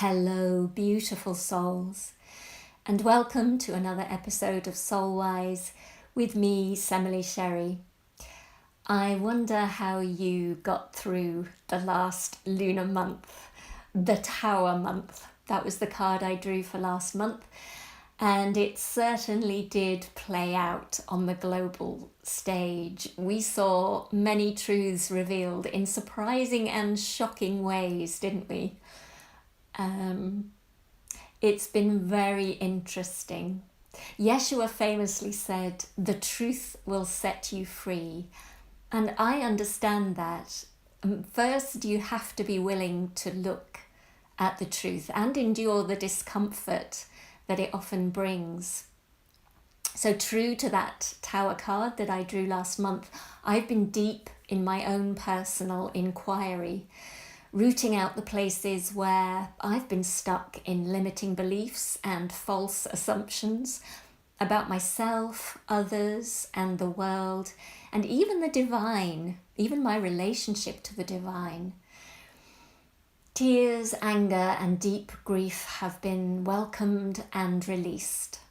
Hello, beautiful souls, and welcome to another episode of Soulwise with me, Semele Sherry. I wonder how you got through the last lunar month, the Tower month. That was the card I drew for last month, and it certainly did play out on the global stage. We saw many truths revealed in surprising and shocking ways, didn't we? It's been very interesting. Yeshua famously said, "The truth will set you free." And I understand that. First, you have to be willing to look at the truth and endure the discomfort that it often brings. So true to that Tower card that I drew last month, I've been deep in my own personal inquiry, rooting out the places where I've been stuck in limiting beliefs and false assumptions about myself, others, and the world, and even the divine, even my relationship to the divine. Tears, anger, and deep grief have been welcomed and released.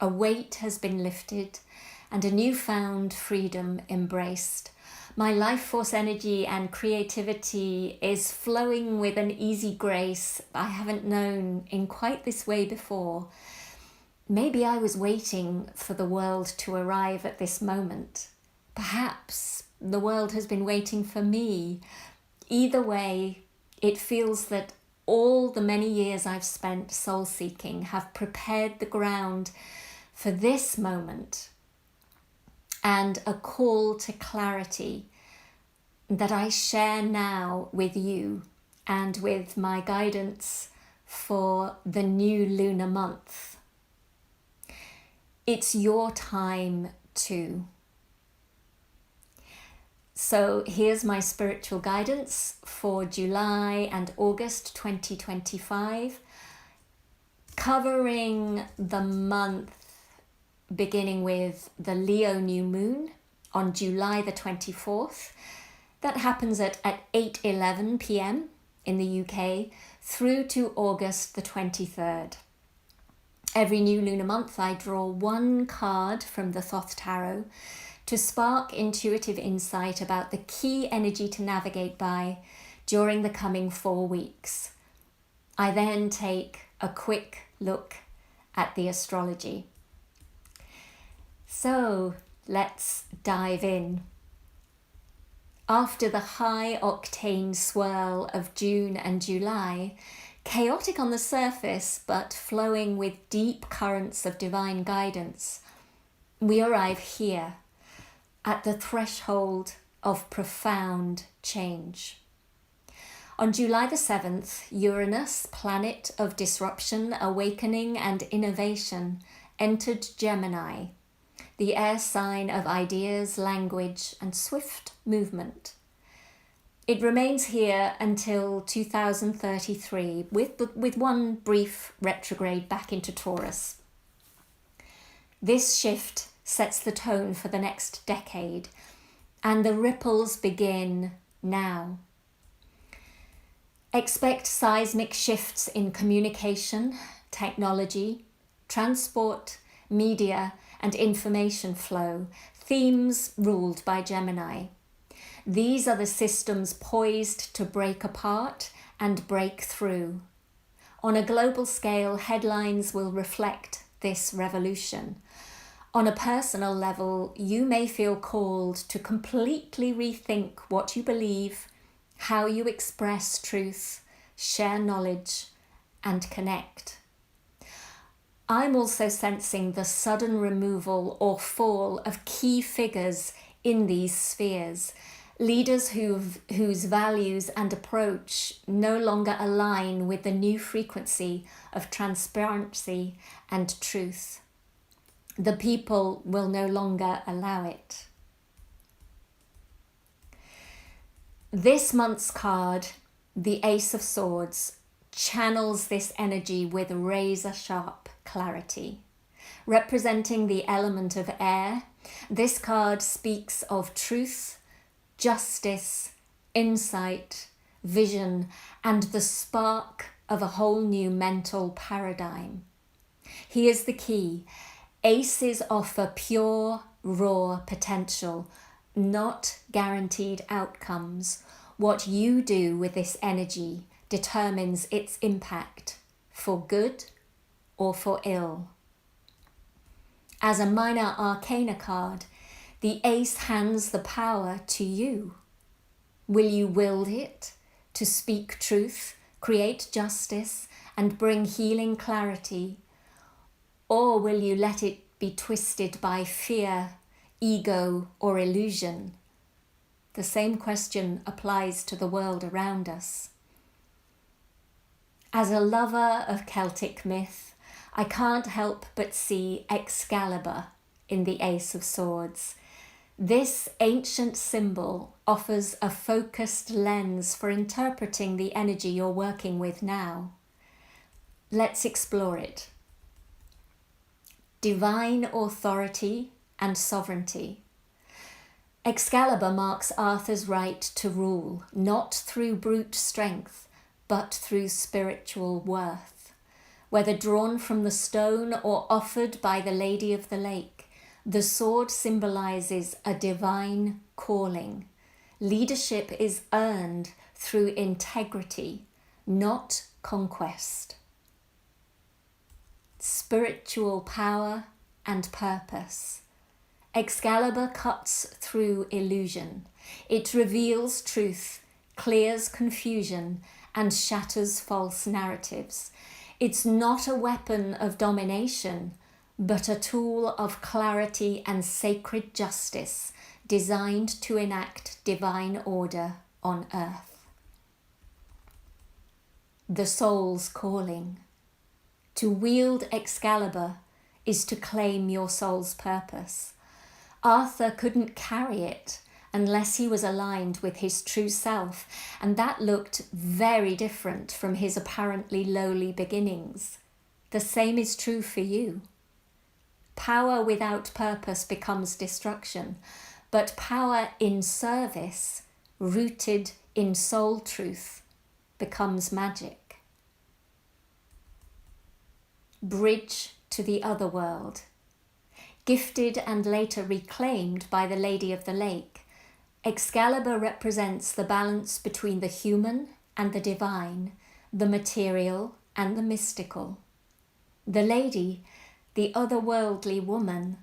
A weight has been lifted and a newfound freedom embraced. My life force energy and creativity is flowing with an easy grace I haven't known in quite this way before. Maybe I was waiting for the world to arrive at this moment. Perhaps the world has been waiting for me. Either way, it feels that all the many years I've spent soul seeking have prepared the ground for this moment and a call to clarity that I share now with you and with my guidance for the new lunar month. It's your time too. So here's my spiritual guidance for July and August 2025, covering the month beginning with the Leo new moon on July the 24th. That happens at 8:11 p.m. in the UK through to August the 23rd. Every new lunar month I draw one card from the Thoth Tarot to spark intuitive insight about the key energy to navigate by during the coming 4 weeks. I then take a quick look at the astrology. So let's dive in. After the high octane swirl of June and July, chaotic on the surface but flowing with deep currents of divine guidance, we arrive here at the threshold of profound change. On July the 7th, Uranus, planet of disruption, awakening and innovation, entered Gemini, the air sign of ideas, language, and swift movement. It remains here until 2033, with one brief retrograde back into Taurus. This shift sets the tone for the next decade, and the ripples begin now. Expect seismic shifts in communication, technology, transport, media, and information flow, themes ruled by Gemini. These are the systems poised to break apart and break through. On a global scale, headlines will reflect this revolution. On a personal level, you may feel called to completely rethink what you believe, how you express truth, share knowledge, and connect. I'm also sensing the sudden removal or fall of key figures in these spheres, leaders whose values and approach no longer align with the new frequency of transparency and truth. The people will no longer allow it. This month's card, the Ace of Swords, channels this energy with razor-sharp clarity. Representing the element of air, this card speaks of truth, justice, insight, vision, and the spark of a whole new mental paradigm. Here's the key. ACEs offer pure, raw potential, not guaranteed outcomes. What you do with this energy determines its impact, for good or for ill. As a minor arcana card, the ace hands the power to you. Will you wield it to speak truth, create justice, and bring healing clarity? Or will you let it be twisted by fear, ego, or illusion? The same question applies to the world around us. As a lover of Celtic myth, I can't help but see Excalibur in the Ace of Swords. This ancient symbol offers a focused lens for interpreting the energy you're working with now. Let's explore it. Divine authority and sovereignty. Excalibur marks Arthur's right to rule, not through brute strength, but through spiritual worth. Whether drawn from the stone or offered by the Lady of the Lake, the sword symbolizes a divine calling. Leadership is earned through integrity, not conquest. Spiritual power and purpose. Excalibur cuts through illusion. It reveals truth, clears confusion, and shatters false narratives. It's not a weapon of domination, but a tool of clarity and sacred justice designed to enact divine order on earth. The soul's calling. To wield Excalibur is to claim your soul's purpose. Arthur couldn't carry it unless he was aligned with his true self, and that looked very different from his apparently lowly beginnings. The same is true for you. Power without purpose becomes destruction, but power in service, rooted in soul truth, becomes magic. Bridge to the other world. Gifted and later reclaimed by the Lady of the Lake, Excalibur represents the balance between the human and the divine, the material and the mystical. The lady, the otherworldly woman,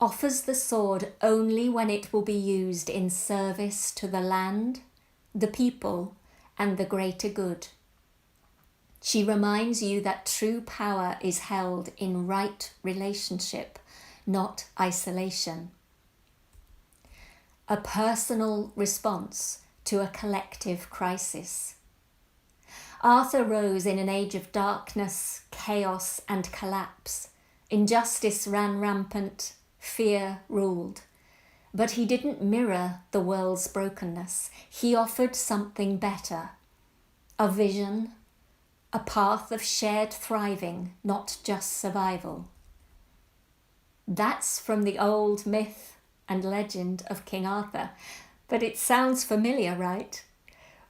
offers the sword only when it will be used in service to the land, the people, and the greater good. She reminds you that true power is held in right relationship, not isolation. A personal response to a collective crisis. Arthur rose in an age of darkness, chaos, and collapse. Injustice ran rampant, fear ruled. But he didn't mirror the world's brokenness. He offered something better, a vision, a path of shared thriving, not just survival. That's from the old myth and legend of King Arthur, but it sounds familiar, right?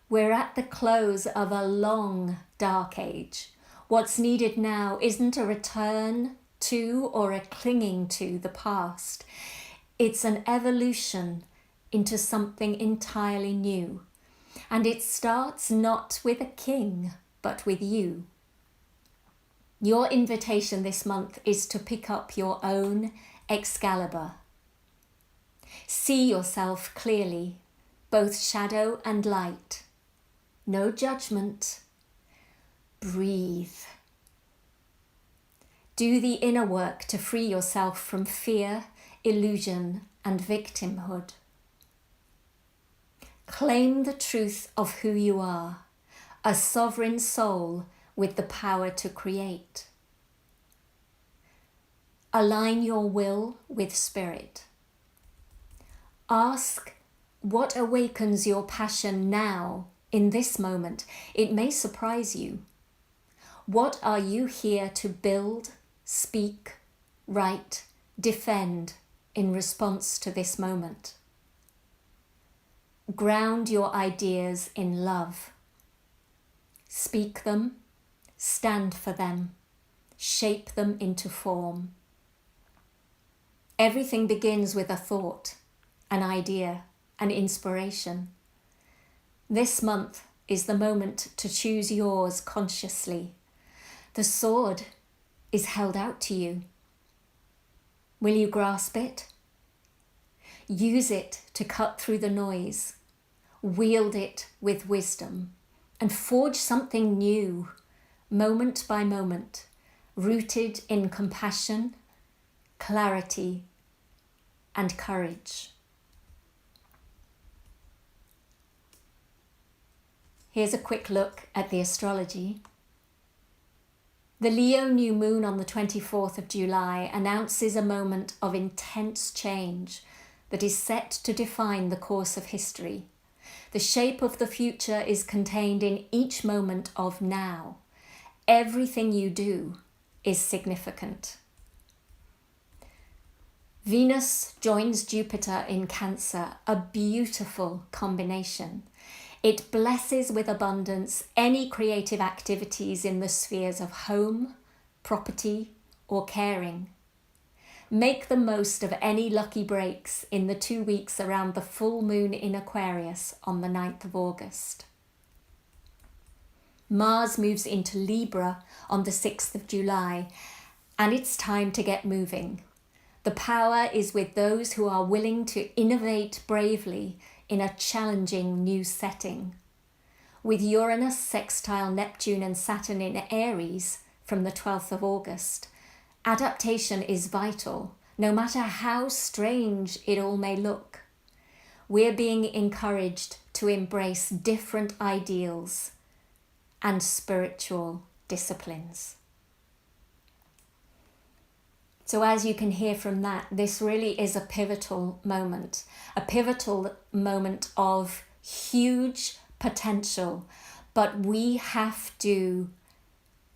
We're at the close of a long, dark age. What's needed now isn't a return to or a clinging to the past. It's an evolution into something entirely new. And it starts not with a king, but with you. Your invitation this month is to pick up your own Excalibur. See yourself clearly, both shadow and light. No judgment. Breathe. Do the inner work to free yourself from fear, illusion, and victimhood. Claim the truth of who you are, a sovereign soul with the power to create. Align your will with spirit. Ask what awakens your passion now, in this moment. It may surprise you. What are you here to build, speak, write, defend in response to this moment? Ground your ideas in love. Speak them, stand for them, shape them into form. Everything begins with a thought, an idea, an inspiration. This month is the moment to choose yours consciously. The sword is held out to you. Will you grasp it? Use it to cut through the noise. Wield it with wisdom and forge something new, moment by moment, rooted in compassion, clarity, and courage. Here's a quick look at the astrology. The Leo new moon on the 24th of July announces a moment of intense change that is set to define the course of history. The shape of the future is contained in each moment of now. Everything you do is significant. Venus joins Jupiter in Cancer, a beautiful combination. It blesses with abundance any creative activities in the spheres of home, property, or caring. Make the most of any lucky breaks in the 2 weeks around the full moon in Aquarius on the 9th of August. Mars moves into Libra on the 6th of July, and it's time to get moving. The power is with those who are willing to innovate bravely in a challenging new setting. With Uranus sextile Neptune and Saturn in Aries from the 12th of August, adaptation is vital, no matter how strange it all may look. We're being encouraged to embrace different ideals and spiritual disciplines. So as you can hear from that, this really is a pivotal moment of huge potential, but we have to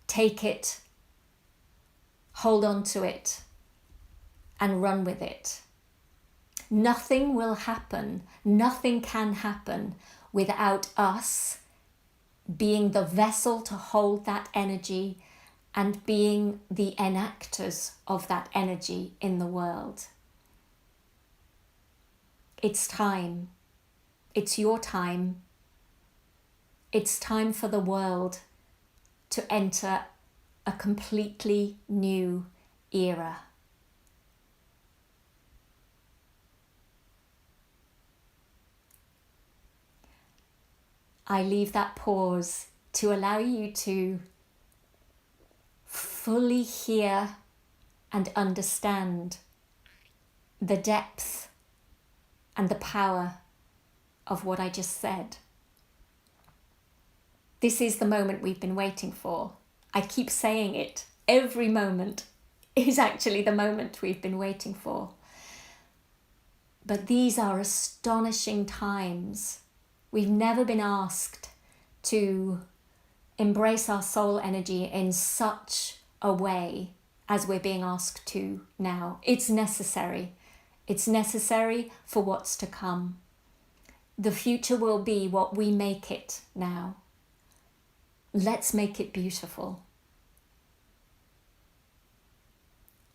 take it, hold on to it, and run with it. Nothing will happen, nothing can happen without us being the vessel to hold that energy and being the enactors of that energy in the world. It's time. It's your time. It's time for the world to enter a completely new era. I leave that pause to allow you to fully hear and understand the depth and the power of what I just said. This is the moment we've been waiting for. I keep saying it. Every moment is actually the moment we've been waiting for. But these are astonishing times. We've never been asked to embrace our soul energy in such a way as we're being asked to now. It's necessary. It's necessary for what's to come. The future will be what we make it now. Let's make it beautiful.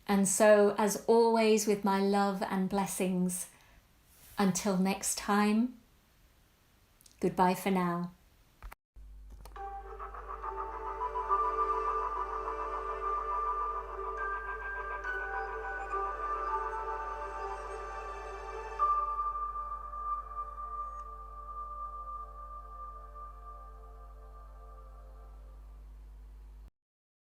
And so, as always, with my love and blessings, until next time, goodbye for now.